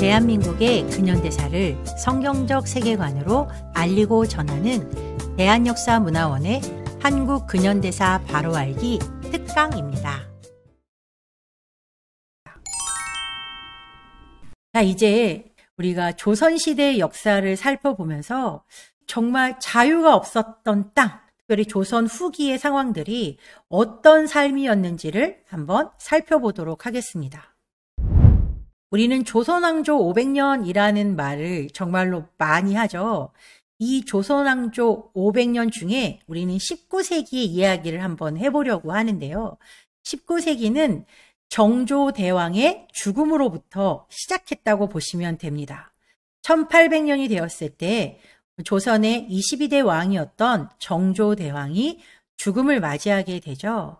대한민국의 근현대사를 성경적 세계관으로 알리고 전하는 대한역사문화원의 한국 근현대사 바로 알기 특강입니다. 자, 이제 우리가 조선시대의 역사를 살펴보면서 정말 자유가 없었던 땅, 특별히 조선 후기의 상황들이 어떤 삶이었는지를 한번 살펴보도록 하겠습니다. 우리는 조선왕조 500년이라는 말을 정말로 많이 하죠. 이 조선왕조 500년 중에 우리는 19세기의 이야기를 한번 해보려고 하는데요. 19세기는 정조대왕의 죽음으로부터 시작했다고 보시면 됩니다. 1800년이 되었을 때 조선의 22대 왕이었던 정조대왕이 죽음을 맞이하게 되죠.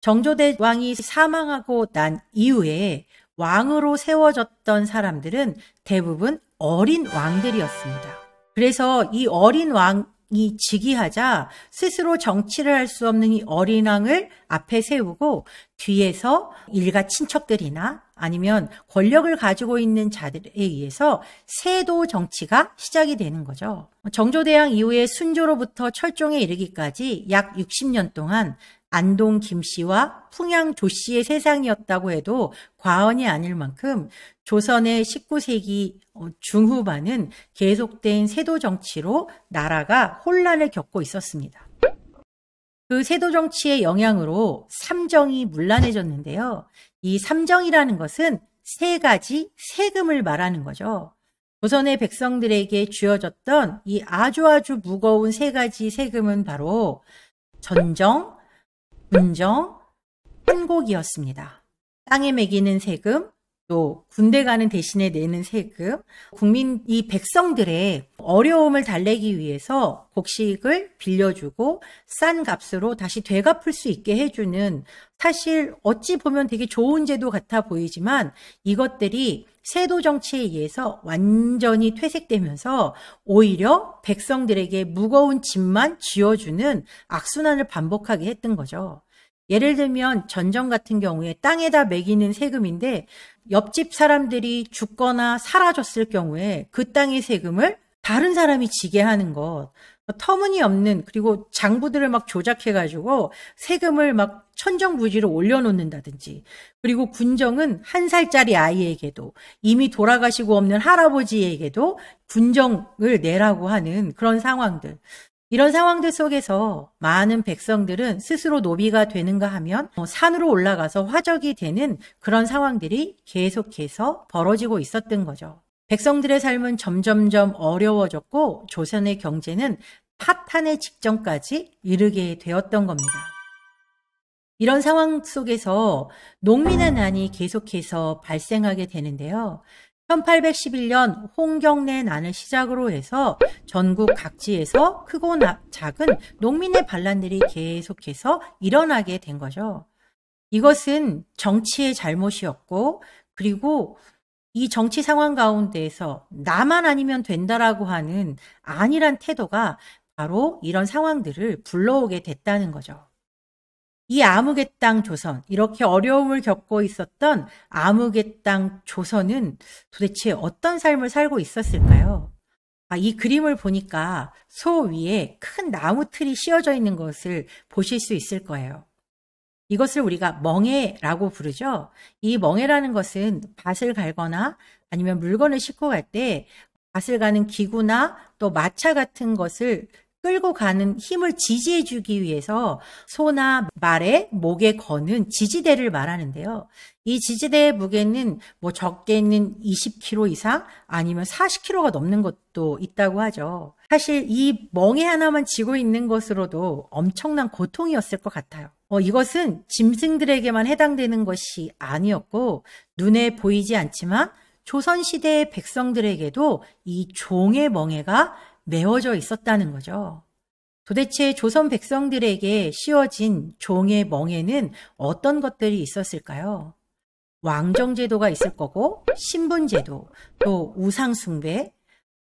정조대왕이 사망하고 난 이후에 왕으로 세워졌던 사람들은 대부분 어린 왕들이었습니다. 그래서 이 어린 왕이 즉위하자 스스로 정치를 할 수 없는 이 어린 왕을 앞에 세우고 뒤에서 일가 친척들이나 아니면 권력을 가지고 있는 자들에 의해서 세도 정치가 시작이 되는 거죠. 정조대왕 이후에 순조로부터 철종에 이르기까지 약 60년 동안 안동 김씨와 풍양 조씨의 세상이었다고 해도 과언이 아닐 만큼 조선의 19세기 중후반은 계속된 세도 정치로 나라가 혼란을 겪고 있었습니다. 그 세도 정치의 영향으로 삼정이 문란해졌는데요. 이 삼정이라는 것은 세 가지 세금을 말하는 거죠. 조선의 백성들에게 쥐어졌던 이 아주 무거운 세 가지 세금은 바로 전정, 군정, 한곡이었습니다. 땅에 매기는 세금, 또 군대 가는 대신에 내는 세금, 이 백성들의 어려움을 달래기 위해서 곡식을 빌려주고 싼 값으로 다시 되갚을 수 있게 해주는, 사실 어찌 보면 되게 좋은 제도 같아 보이지만 이것들이 세도 정치에 의해서 완전히 퇴색되면서 오히려 백성들에게 무거운 짐만 쥐어주는 악순환을 반복하게 했던 거죠. 예를 들면 전정 같은 경우에 땅에다 매기는 세금인데 옆집 사람들이 죽거나 사라졌을 경우에 그 땅의 세금을 다른 사람이 지게 하는 것, 터무니없는, 그리고 장부들을 막 조작해가지고 세금을 막 천정부지로 올려놓는다든지, 그리고 군정은 1살짜리 아이에게도 이미 돌아가시고 없는 할아버지에게도 군정을 내라고 하는 그런 상황들. 이런 상황들 속에서 많은 백성들은 스스로 노비가 되는가 하면 산으로 올라가서 화적이 되는 그런 상황들이 계속해서 벌어지고 있었던 거죠. 백성들의 삶은 점점점 어려워졌고 조선의 경제는 파탄의 직전까지 이르게 되었던 겁니다. 이런 상황 속에서 농민의 난이 계속해서 발생하게 되는데요. 1811년 홍경래 난을 시작으로 해서 전국 각지에서 크고 작은 농민의 반란들이 계속해서 일어나게 된 거죠. 이것은 정치의 잘못이었고, 그리고 이 정치 상황 가운데에서 나만 아니면 된다라고 하는 안일한 태도가 바로 이런 상황들을 불러오게 됐다는 거죠. 이 아무개 땅 조선, 이렇게 어려움을 겪고 있었던 아무개 땅 조선은 도대체 어떤 삶을 살고 있었을까요? 이 그림을 보니까 소 위에 큰 나무 틀이 씌워져 있는 것을 보실 수 있을 거예요. 이것을 우리가 멍에라고 부르죠. 이 멍에라는 것은 밭을 갈거나 아니면 물건을 싣고 갈 때 밭을 가는 기구나 또 마차 같은 것을 끌고 가는 힘을 지지해 주기 위해서 소나 말의 목에 거는 지지대를 말하는데요. 이 지지대의 무게는 적게는 20kg 이상 아니면 40kg가 넘는 것도 있다고 하죠. 사실 이 멍에 하나만 쥐고 있는 것으로도 엄청난 고통이었을 것 같아요. 이것은 짐승들에게만 해당되는 것이 아니었고 눈에 보이지 않지만 조선시대의 백성들에게도 이 종의 멍에가 메워져 있었다는 거죠. 도대체 조선 백성들에게 씌워진 종의 멍에는 어떤 것들이 있었을까요? 왕정제도가 있을 거고, 신분제도, 또 우상숭배,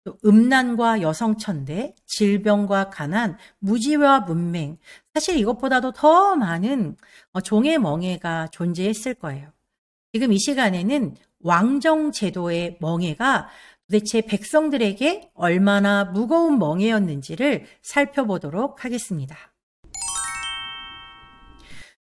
또 음란과 여성천대, 질병과 가난, 무지와 문맹, 사실 이것보다도 더 많은 종의 멍에가 존재했을 거예요. 지금 이 시간에는 왕정 제도의 멍해가 도대체 백성들에게 얼마나 무거운 멍해였는지를 살펴보도록 하겠습니다.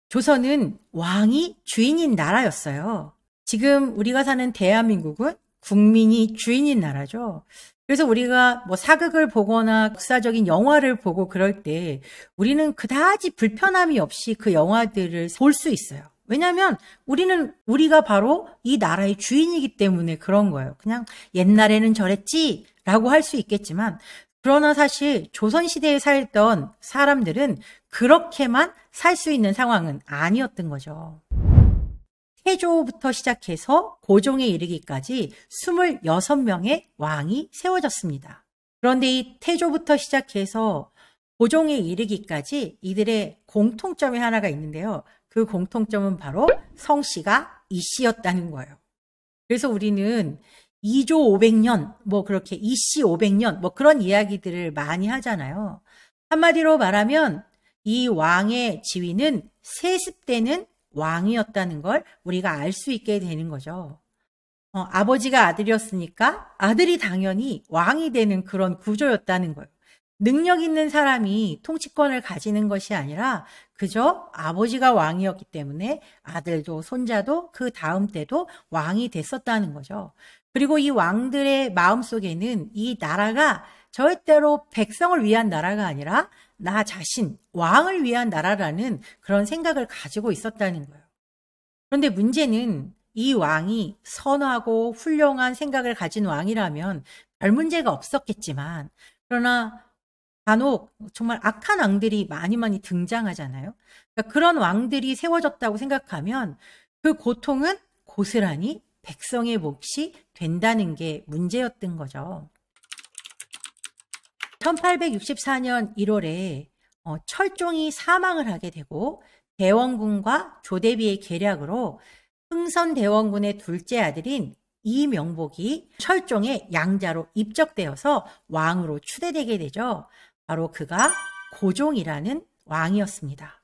조선은 왕이 주인인 나라였어요. 지금 우리가 사는 대한민국은 국민이 주인인 나라죠. 그래서 우리가 뭐 사극을 보거나 역사적인 영화를 보고 그럴 때 우리는 그다지 불편함이 없이 그 영화들을 볼 수 있어요. 왜냐하면 우리가 바로 이 나라의 주인이기 때문에 그런 거예요. 그냥 옛날에는 저랬지 라고 할 수 있겠지만, 그러나 사실 조선시대에 살던 사람들은 그렇게만 살 수 있는 상황은 아니었던 거죠. 태조부터 시작해서 고종에 이르기까지 26명의 왕이 세워졌습니다. 그런데 이 태조부터 시작해서 고종에 이르기까지 이들의 공통점이 하나가 있는데요. 그 공통점은 바로 성씨가 이씨였다는 거예요. 그래서 우리는 2조 500년, 뭐 그렇게 이씨 500년, 뭐 그런 이야기들을 많이 하잖아요. 한마디로 말하면 이 왕의 지위는 세습되는 왕이었다는 걸 우리가 알 수 있게 되는 거죠. 아버지가 아들이었으니까 아들이 당연히 왕이 되는 그런 구조였다는 거예요. 능력 있는 사람이 통치권을 가지는 것이 아니라 그저 아버지가 왕이었기 때문에 아들도 손자도 그 다음 때도 왕이 됐었다는 거죠. 그리고 이 왕들의 마음속에는 이 나라가 절대로 백성을 위한 나라가 아니라 나 자신, 왕을 위한 나라라는 그런 생각을 가지고 있었다는 거예요. 그런데 문제는 이 왕이 선하고 훌륭한 생각을 가진 왕이라면 별 문제가 없었겠지만, 그러나 간혹 정말 악한 왕들이 많이 등장하잖아요. 그러니까 그런 왕들이 세워졌다고 생각하면 그 고통은 고스란히 백성의 몫이 된다는 게 문제였던 거죠. 1864년 1월에 철종이 사망을 하게 되고 대원군과 조대비의 계략으로 흥선대원군의 둘째 아들인 이명복이 철종의 양자로 입적되어서 왕으로 추대되게 되죠. 바로 그가 고종이라는 왕이었습니다.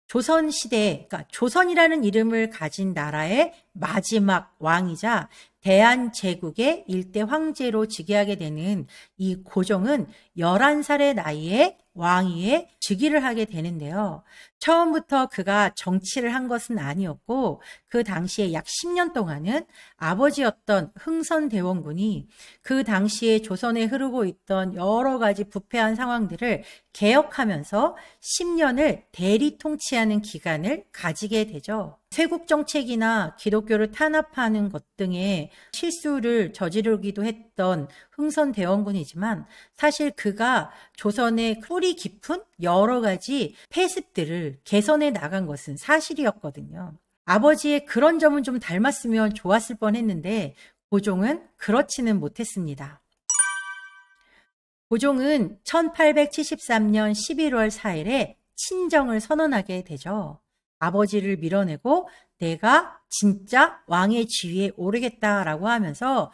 조선시대, 그러니까 조선이라는 이름을 가진 나라의 마지막 왕이자 대한제국의 일대 황제로 즉위하게 되는 이 고종은 11살의 나이에 왕위에 즉위를 하게 되는데요. 처음부터 그가 정치를 한 것은 아니었고 그 당시에 약 10년 동안은 아버지였던 흥선대원군이 그 당시에 조선에 흐르고 있던 여러 가지 부패한 상황들을 개혁하면서 10년을 대리 통치하는 기간을 가지게 되죠. 쇄국 정책이나 기독교를 탄압하는 것 등의 실수를 저지르기도 했던 흥선대원군이지만 사실 그가 조선의 뿌리 깊은 여러 가지 폐습들을 개선해 나간 것은 사실이었거든요. 아버지의 그런 점은 좀 닮았으면 좋았을 뻔했는데 고종은 그렇지는 못했습니다. 고종은 1873년 11월 4일에 친정을 선언하게 되죠. 아버지를 밀어내고 내가 진짜 왕의 지위에 오르겠다라고 하면서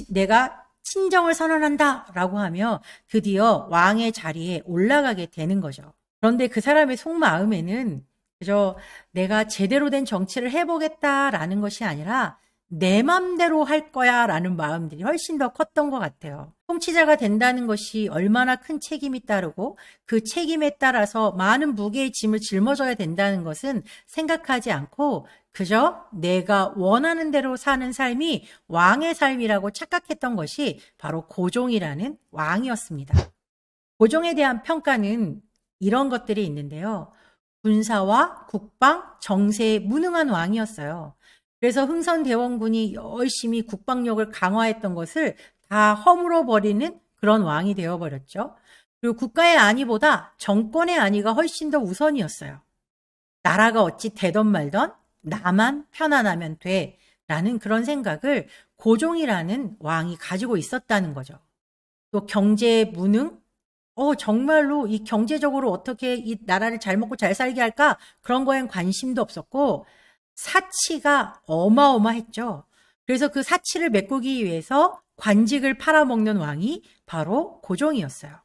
내가 친정을 선언한다라고 하며 드디어 왕의 자리에 올라가게 되는 거죠. 그런데 그 사람의 속마음에는 그저 내가 제대로 된 정치를 해보겠다라는 것이 아니라 내 맘대로 할 거야 라는 마음들이 훨씬 더 컸던 것 같아요. 통치자가 된다는 것이 얼마나 큰 책임이 따르고 그 책임에 따라서 많은 무게의 짐을 짊어져야 된다는 것은 생각하지 않고 그저 내가 원하는 대로 사는 삶이 왕의 삶이라고 착각했던 것이 바로 고종이라는 왕이었습니다. 고종에 대한 평가는 이런 것들이 있는데요. 군사와 국방, 정세에 무능한 왕이었어요. 그래서 흥선대원군이 열심히 국방력을 강화했던 것을 다 허물어 버리는 그런 왕이 되어버렸죠. 그리고 국가의 안위보다 정권의 안위가 훨씬 더 우선이었어요. 나라가 어찌 되던 말던 나만 편안하면 돼 라는 그런 생각을 고종이라는 왕이 가지고 있었다는 거죠. 또 경제 무능? 정말로 이 경제적으로 어떻게 이 나라를 잘 먹고 잘 살게 할까? 그런 거엔 관심도 없었고 사치가 어마어마했죠. 그래서 그 사치를 메꾸기 위해서 관직을 팔아먹는 왕이 바로 고종이었어요.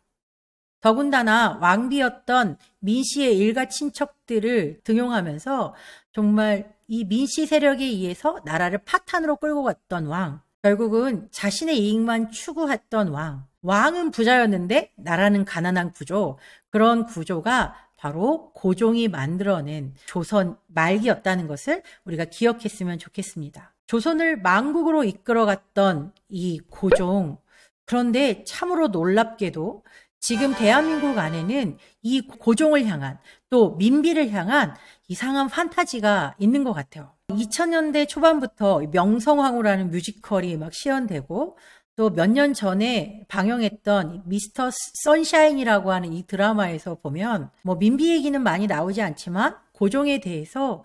더군다나 왕비였던 민씨의 일가 친척들을 등용하면서 정말 이 민씨 세력에 의해서 나라를 파탄으로 끌고 갔던 왕, 결국은 자신의 이익만 추구했던 왕. 왕은 부자였는데 나라는 가난한 구조. 그런 구조가 바로 고종이 만들어낸 조선 말기였다는 것을 우리가 기억했으면 좋겠습니다. 조선을 망국으로 이끌어갔던 이 고종. 그런데 참으로 놀랍게도 지금 대한민국 안에는 이 고종을 향한 또 민비를 향한 이상한 판타지가 있는 것 같아요. 2000년대 초반부터 명성황후라는 뮤지컬이 막 시연되고 또 몇 년 전에 방영했던 미스터 선샤인이라고 하는 이 드라마에서 보면 뭐 민비 얘기는 많이 나오지 않지만 고종에 대해서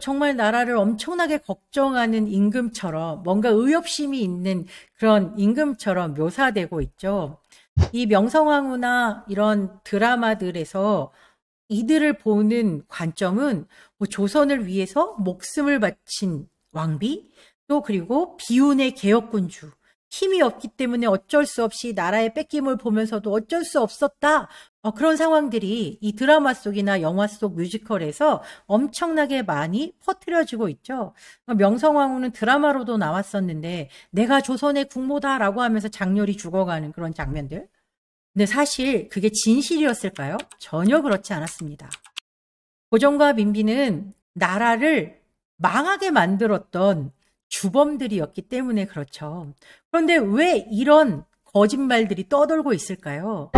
정말 나라를 엄청나게 걱정하는 임금처럼 뭔가 의협심이 있는 그런 임금처럼 묘사되고 있죠. 이 명성황후나 이런 드라마들에서 이들을 보는 관점은 뭐 조선을 위해서 목숨을 바친 왕비, 또 그리고 비운의 개혁군주, 힘이 없기 때문에 어쩔 수 없이 나라의 뺏김을 보면서도 어쩔 수 없었다. 그런 상황들이 이 드라마 속이나 영화 속 뮤지컬에서 엄청나게 많이 퍼뜨려지고 있죠. 명성황후는 드라마로도 나왔었는데 내가 조선의 국모다라고 하면서 장렬히 죽어가는 그런 장면들. 근데 사실 그게 진실이었을까요? 전혀 그렇지 않았습니다. 고종과 민비는 나라를 망하게 만들었던 주범들이었기 때문에 그렇죠. 그런데 왜 이런 거짓말들이 떠돌고 있을까요?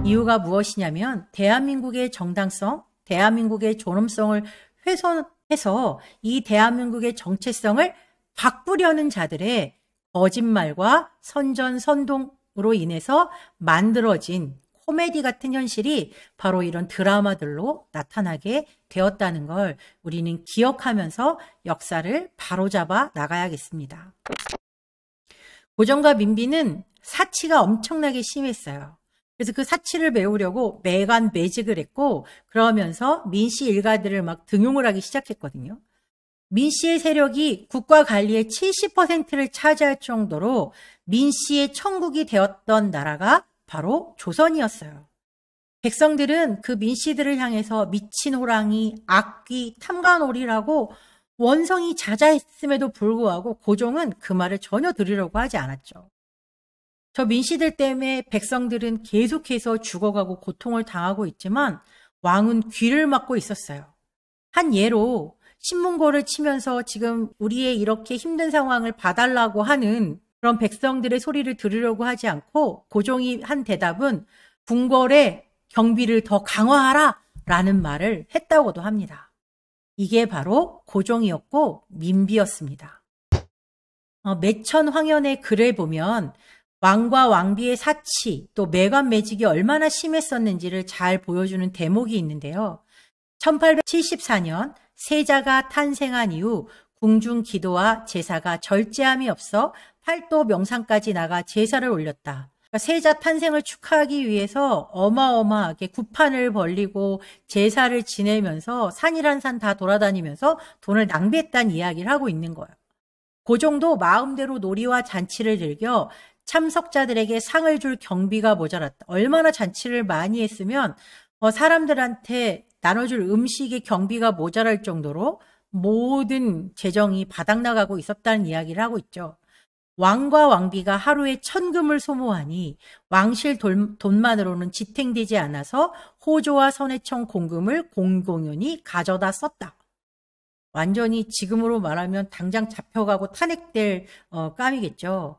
이유가 무엇이냐면 대한민국의 정당성, 대한민국의 존엄성을 훼손해서 이 대한민국의 정체성을 바꾸려는 자들의 거짓말과 선전선동으로 인해서 만들어진 코미디 같은 현실이 바로 이런 드라마들로 나타나게 되었다는 걸 우리는 기억하면서 역사를 바로잡아 나가야겠습니다. 고종과 민비는 사치가 엄청나게 심했어요. 그래서 그 사치를 메우려고 매관 매직을 했고 그러면서 민씨 일가들을 막 등용을 하기 시작했거든요. 민씨의 세력이 국가 관리의 70%를 차지할 정도로 민씨의 천국이 되었던 나라가 바로 조선이었어요. 백성들은 그 민씨들을 향해서 미친 호랑이, 악귀, 탐관오리라고 원성이 자자했음에도 불구하고 고종은 그 말을 전혀 들으려고 하지 않았죠. 저 민씨들 때문에 백성들은 계속해서 죽어가고 고통을 당하고 있지만 왕은 귀를 막고 있었어요. 한 예로 신문고를 치면서 지금 우리의 이렇게 힘든 상황을 봐달라고 하는 그런 백성들의 소리를 들으려고 하지 않고 고종이 한 대답은 궁궐의 경비를 더 강화하라 라는 말을 했다고도 합니다. 이게 바로 고종이었고 민비였습니다. 매천황연의 글을 보면 왕과 왕비의 사치 또 매관 매직이 얼마나 심했었는지를 잘 보여주는 대목이 있는데요. 1874년 세자가 탄생한 이후 궁중 기도와 제사가 절제함이 없어 팔도 명상까지 나가 제사를 올렸다. 그러니까 세자 탄생을 축하하기 위해서 어마어마하게 구판을 벌리고 제사를 지내면서 산이란 산 다 돌아다니면서 돈을 낭비했다는 이야기를 하고 있는 거예요. 고종도 마음대로 놀이와 잔치를 즐겨 참석자들에게 상을 줄 경비가 모자랐다. 얼마나 잔치를 많이 했으면 사람들한테 나눠줄 음식의 경비가 모자랄 정도로 모든 재정이 바닥나가고 있었다는 이야기를 하고 있죠. 왕과 왕비가 하루에 1000금을 소모하니 왕실 돈만으로는 지탱되지 않아서 호조와 선해청 공금을 공공연히 가져다 썼다. 완전히 지금으로 말하면 당장 잡혀가고 탄핵될 감이겠죠.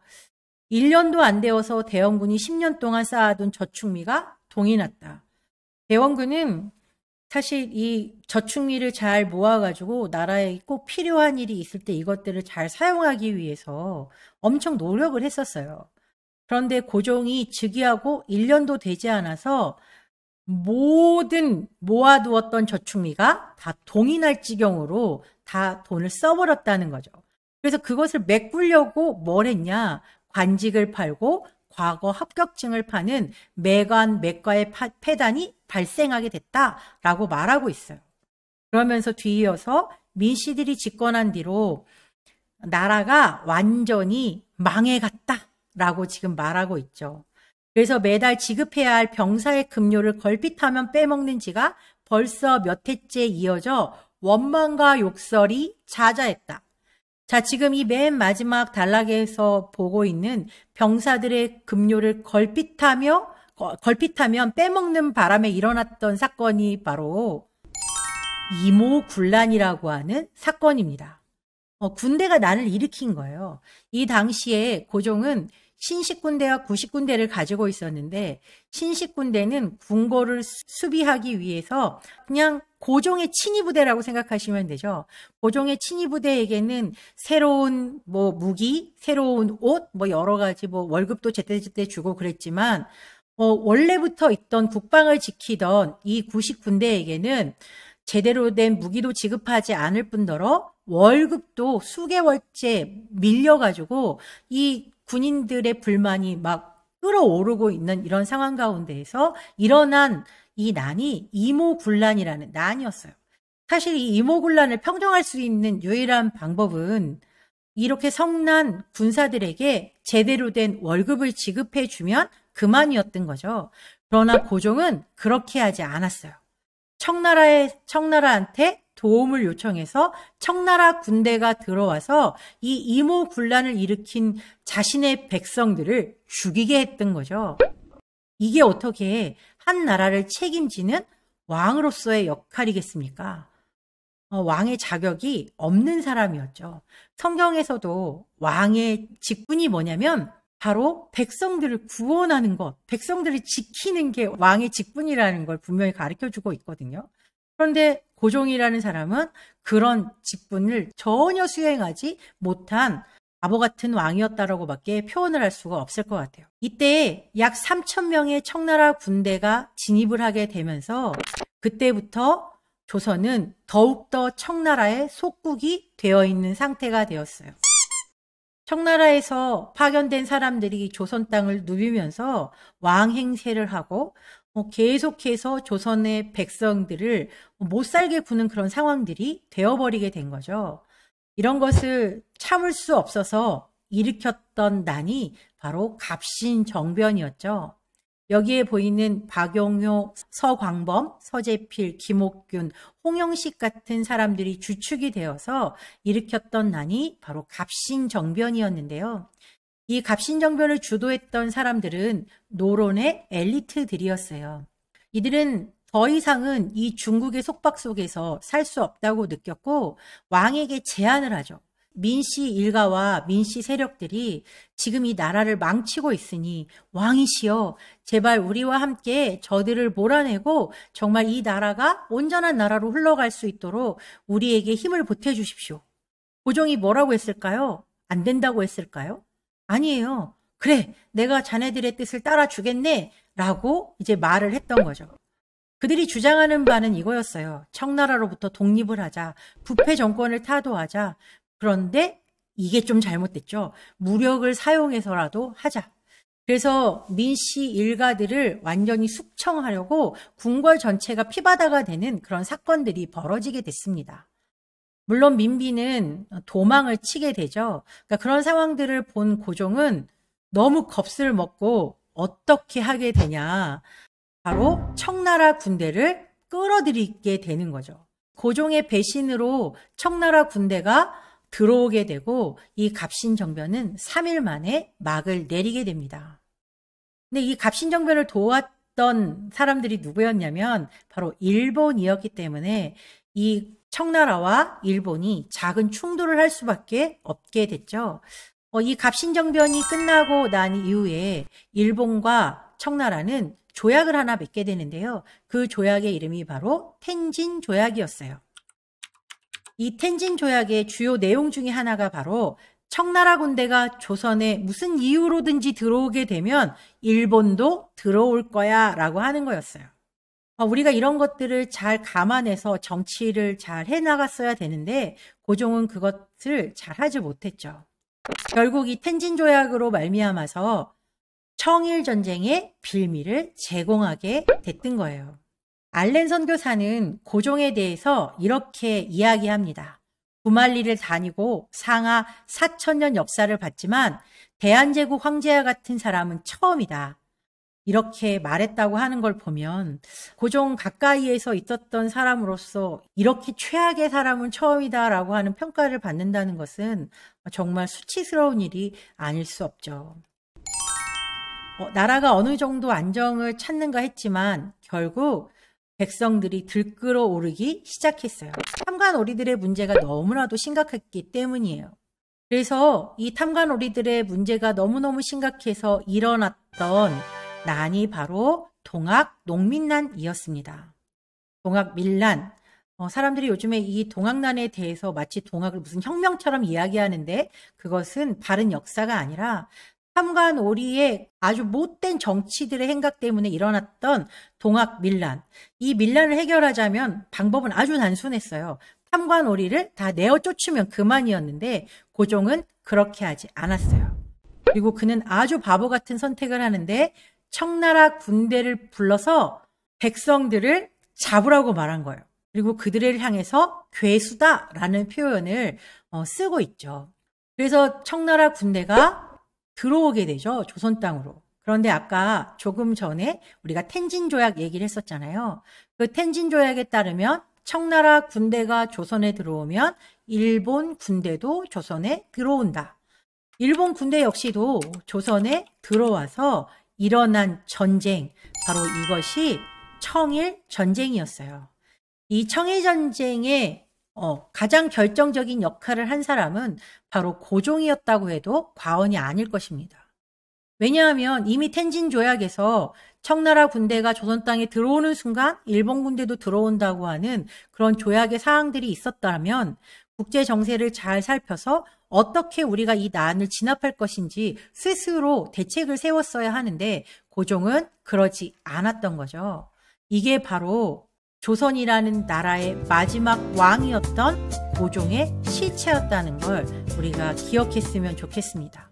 1년도 안 되어서 대원군이 10년 동안 쌓아둔 저축미가 동이 났다. 대원군은 사실 이 저축미를 잘 모아가지고 나라에 꼭 필요한 일이 있을 때 이것들을 잘 사용하기 위해서 엄청 노력을 했었어요. 그런데 고종이 즉위하고 1년도 되지 않아서 모든 모아두었던 저축미가 다 동이 날 지경으로 다 돈을 써버렸다는 거죠. 그래서 그것을 메꾸려고 뭘 했냐? 관직을 팔고 과거 합격증을 파는 매관 매과의 폐단이 발생하게 됐다라고 말하고 있어요. 그러면서 뒤이어서 민씨들이 집권한 뒤로 나라가 완전히 망해갔다라고 지금 말하고 있죠. 그래서 매달 지급해야 할 병사의 급료를 걸핏하면 빼먹는 지가 벌써 몇 해째 이어져 원망과 욕설이 자자했다. 자, 지금 이 맨 마지막 단락에서 보고 있는 병사들의 급료를 걸핏하면 빼먹는 바람에 일어났던 사건이 바로 이모군란이라고 하는 사건입니다. 군대가 난을 일으킨 거예요. 이 당시에 고종은 신식군대와 구식군대를 가지고 있었는데 신식군대는 궁궐을 수비하기 위해서 그냥 고종의 친위부대라고 생각하시면 되죠. 고종의 친위부대에게는 새로운 무기, 새로운 옷, 여러 가지 월급도 제때제때 주고 그랬지만 원래부터 있던 국방을 지키던 이 구식군대에게는 제대로 된 무기도 지급하지 않을 뿐더러 월급도 수개월째 밀려가지고 이 군인들의 불만이 막 끌어오르고 있는 이런 상황 가운데에서 일어난 이 난이 이모군란이라는 난이었어요. 사실 이 이모군란을 평정할 수 있는 유일한 방법은 이렇게 성난 군사들에게 제대로 된 월급을 지급해주면 그만이었던 거죠. 그러나 고종은 그렇게 하지 않았어요. 청나라한테 도움을 요청해서 청나라 군대가 들어와서 이 이모군란을 일으킨 자신의 백성들을 죽이게 했던 거죠. 이게 어떻게 한 나라를 책임지는 왕으로서의 역할이겠습니까? 왕의 자격이 없는 사람이었죠. 성경에서도 왕의 직분이 뭐냐면 바로 백성들을 구원하는 것, 백성들을 지키는 게 왕의 직분이라는 걸 분명히 가르쳐주고 있거든요. 그런데 고종이라는 사람은 그런 직분을 전혀 수행하지 못한 바보 같은 왕이었다라고밖에 표현을 할 수가 없을 것 같아요. 이때 약 3,000명의 청나라 군대가 진입을 하게 되면서 그때부터 조선은 더욱더 청나라의 속국이 되어 있는 상태가 되었어요. 청나라에서 파견된 사람들이 조선 땅을 누비면서 왕 행세를 하고 계속해서 조선의 백성들을 못 살게 구는 그런 상황들이 되어버리게 된 거죠. 이런 것을 참을 수 없어서 일으켰던 난이 바로 갑신정변이었죠. 여기에 보이는 박용효, 서광범, 서재필, 김옥균, 홍영식 같은 사람들이 주축이 되어서 일으켰던 난이 바로 갑신정변이었는데요. 이 갑신정변을 주도했던 사람들은 노론의 엘리트들이었어요. 이들은 더 이상은 이 중국의 속박 속에서 살 수 없다고 느꼈고 왕에게 제안을 하죠. 민씨 일가와 민씨 세력들이 지금 이 나라를 망치고 있으니 왕이시여 제발 우리와 함께 저들을 몰아내고 정말 이 나라가 온전한 나라로 흘러갈 수 있도록 우리에게 힘을 보태주십시오. 고종이 뭐라고 했을까요? 안 된다고 했을까요? 아니에요. 그래, 내가 자네들의 뜻을 따라주겠네 라고 이제 말을 했던 거죠. 그들이 주장하는 바는 이거였어요. 청나라로부터 독립을 하자, 부패 정권을 타도하자. 그런데 이게 좀 잘못됐죠. 무력을 사용해서라도 하자. 그래서 민씨 일가들을 완전히 숙청하려고 궁궐 전체가 피바다가 되는 그런 사건들이 벌어지게 됐습니다. 물론 민비는 도망을 치게 되죠. 그러니까 그런 상황들을 본 고종은 너무 겁을 먹고 어떻게 하게 되냐. 바로 청나라 군대를 끌어들이게 되는 거죠. 고종의 배신으로 청나라 군대가 들어오게 되고 이 갑신정변은 3일 만에 막을 내리게 됩니다. 근데 이 갑신정변을 도왔던 사람들이 누구였냐면 바로 일본이었기 때문에 이 청나라와 일본이 작은 충돌을 할 수밖에 없게 됐죠. 이 갑신정변이 끝나고 난 이후에 일본과 청나라는 조약을 하나 맺게 되는데요. 그 조약의 이름이 바로 텐진 조약이었어요. 이 텐진 조약의 주요 내용 중에 하나가 바로 청나라 군대가 조선에 무슨 이유로든지 들어오게 되면 일본도 들어올 거야 라고 하는 거였어요. 우리가 이런 것들을 잘 감안해서 정치를 잘 해나갔어야 되는데 고종은 그것을 잘 하지 못했죠. 결국 이 텐진 조약으로 말미암아서 청일 전쟁의 빌미를 제공하게 됐던 거예요. 알렌 선교사는 고종에 대해서 이렇게 이야기합니다. 구말리를 다니고 상하 4,000년 역사를 봤지만 대한제국 황제와 같은 사람은 처음이다. 이렇게 말했다고 하는 걸 보면 고종 가까이에서 있었던 사람으로서 이렇게 최악의 사람은 처음이다라고 하는 평가를 받는다는 것은 정말 수치스러운 일이 아닐 수 없죠. 나라가 어느 정도 안정을 찾는가 했지만 결국 백성들이 들끓어 오르기 시작했어요. 탐관오리들의 문제가 너무나도 심각했기 때문이에요. 그래서 이 탐관오리들의 문제가 너무너무 심각해서 일어났던 난이 바로 동학 농민난이었습니다. 동학밀난. 사람들이 요즘에 이 동학난에 대해서 마치 동학을 무슨 혁명처럼 이야기하는데 그것은 바른 역사가 아니라 탐관오리의 아주 못된 정치들의 행각 때문에 일어났던 동학밀난. 이 밀란을 해결하자면 방법은 아주 단순했어요. 탐관오리를 다 내어 쫓으면 그만이었는데 고종은 그렇게 하지 않았어요. 그리고 그는 아주 바보 같은 선택을 하는데 청나라 군대를 불러서 백성들을 잡으라고 말한 거예요. 그리고 그들을 향해서 괴수다라는 표현을 쓰고 있죠. 그래서 청나라 군대가 들어오게 되죠. 조선 땅으로. 그런데 아까 조금 전에 우리가 텐진조약 얘기를 했었잖아요. 그 텐진조약에 따르면 청나라 군대가 조선에 들어오면 일본 군대도 조선에 들어온다. 일본 군대 역시도 조선에 들어와서 일어난 전쟁, 바로 이것이 청일전쟁이었어요. 이 청일전쟁에 가장 결정적인 역할을 한 사람은 바로 고종이었다고 해도 과언이 아닐 것입니다. 왜냐하면 이미 텐진조약에서 청나라 군대가 조선 땅에 들어오는 순간 일본 군대도 들어온다고 하는 그런 조약의 사항들이 있었다면 국제 정세를 잘 살펴서 어떻게 우리가 이 난을 진압할 것인지 스스로 대책을 세웠어야 하는데 고종은 그러지 않았던 거죠. 이게 바로 조선이라는 나라의 마지막 왕이었던 고종의 실체였다는 걸 우리가 기억했으면 좋겠습니다.